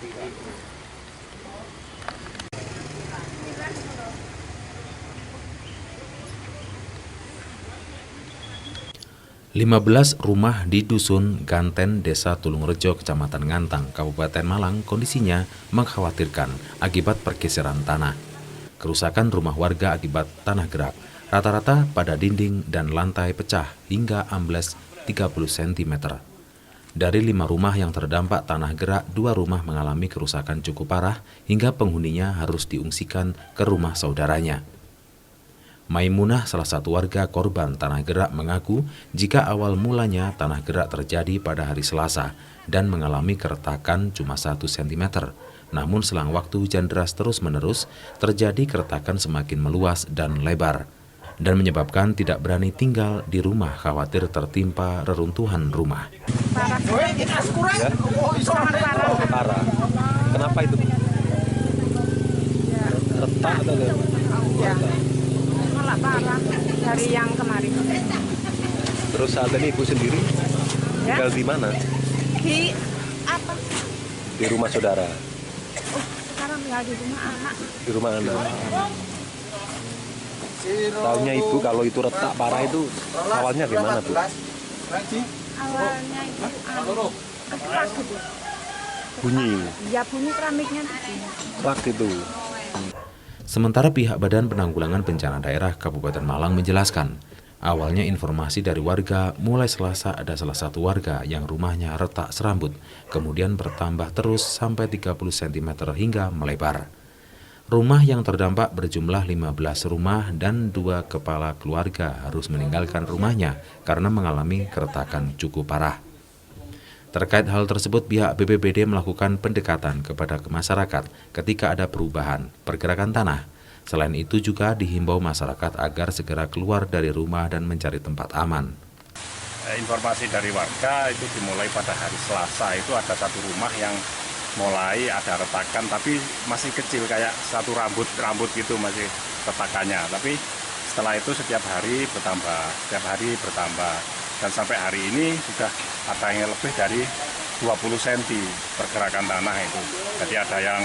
15 rumah di Dusun Ganten, Desa Tulungrejo, Kecamatan Ngantang, Kabupaten Malang kondisinya mengkhawatirkan akibat pergeseran tanah. Kerusakan rumah warga akibat tanah gerak, rata-rata pada dinding dan lantai pecah hingga ambles 30 cm. Dari 5 rumah yang terdampak tanah gerak, 2 rumah mengalami kerusakan cukup parah hingga penghuninya harus diungsikan ke rumah saudaranya. Maimunah, salah satu warga korban tanah gerak, mengaku jika awal mulanya tanah gerak terjadi pada hari Selasa dan mengalami keretakan cuma 1 cm. Namun selang waktu hujan deras terus-menerus, terjadi keretakan semakin meluas dan lebar, dan menyebabkan tidak berani tinggal di rumah khawatir tertimpa reruntuhan rumah. Parah. Kenapa itu? Retak atau ya, malah parah dari yang kemarin. Terus saat ini ibu sendiri tinggal di mana? Di apa? Di rumah saudara. Oh, sekarang tinggal di rumah anak. Di rumah anak. Tahunya ibu kalau itu retak parah itu awalnya gimana, Bu? Awalnya itu kerak gitu. Bunyi. Ya, bunyi keramiknya gitu. Kerak gitu. Sementara pihak Badan Penanggulangan Bencana Daerah Kabupaten Malang menjelaskan, awalnya informasi dari warga mulai Selasa ada salah satu warga yang rumahnya retak serambut, kemudian bertambah terus sampai 30 cm hingga melebar. Rumah yang terdampak berjumlah 15 rumah dan 2 kepala keluarga harus meninggalkan rumahnya karena mengalami keretakan cukup parah. Terkait hal tersebut, pihak BPBD melakukan pendekatan kepada masyarakat ketika ada perubahan pergerakan tanah. Selain itu juga dihimbau masyarakat agar segera keluar dari rumah dan mencari tempat aman. Informasi dari warga itu dimulai pada hari Selasa, itu ada satu rumah yang mulai ada retakan tapi masih kecil, kayak satu rambut gitu masih retakannya. Tapi setelah itu setiap hari bertambah. Dan sampai hari ini sudah ada yang lebih dari 20 cm pergerakan tanah itu. Jadi ada yang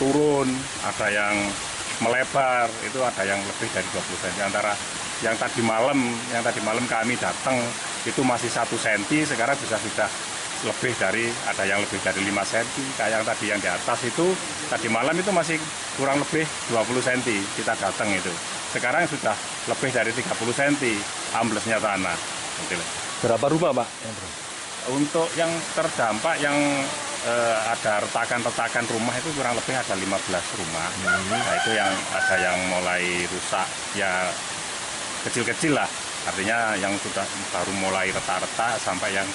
turun, ada yang melebar, itu ada yang lebih dari 20 cm. Antara yang tadi malam kami datang itu masih 1 cm, sekarang sudah lebih dari, ada yang lebih dari 5 cm. Kayak yang tadi yang di atas itu tadi malam itu masih kurang lebih 20 cm kita datang itu. Sekarang sudah lebih dari 30 cm amblesnya tanah. Berapa rumah, Pak? Untuk yang terdampak yang ada retakan rumah itu kurang lebih ada 15 rumah. Nah, itu yang ada yang mulai rusak ya kecil-kecil lah. Artinya yang sudah baru mulai retak-retak sampai yang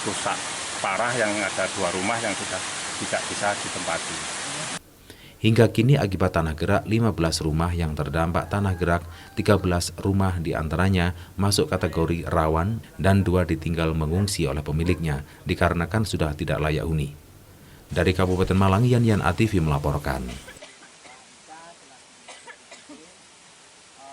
rusak parah yang ada 2 rumah yang sudah tidak bisa ditempati. Hingga kini akibat tanah gerak, 15 rumah yang terdampak tanah gerak, 13 rumah diantaranya masuk kategori rawan dan 2 ditinggal mengungsi oleh pemiliknya dikarenakan sudah tidak layak huni. Dari Kabupaten Malang, Yan ATV melaporkan.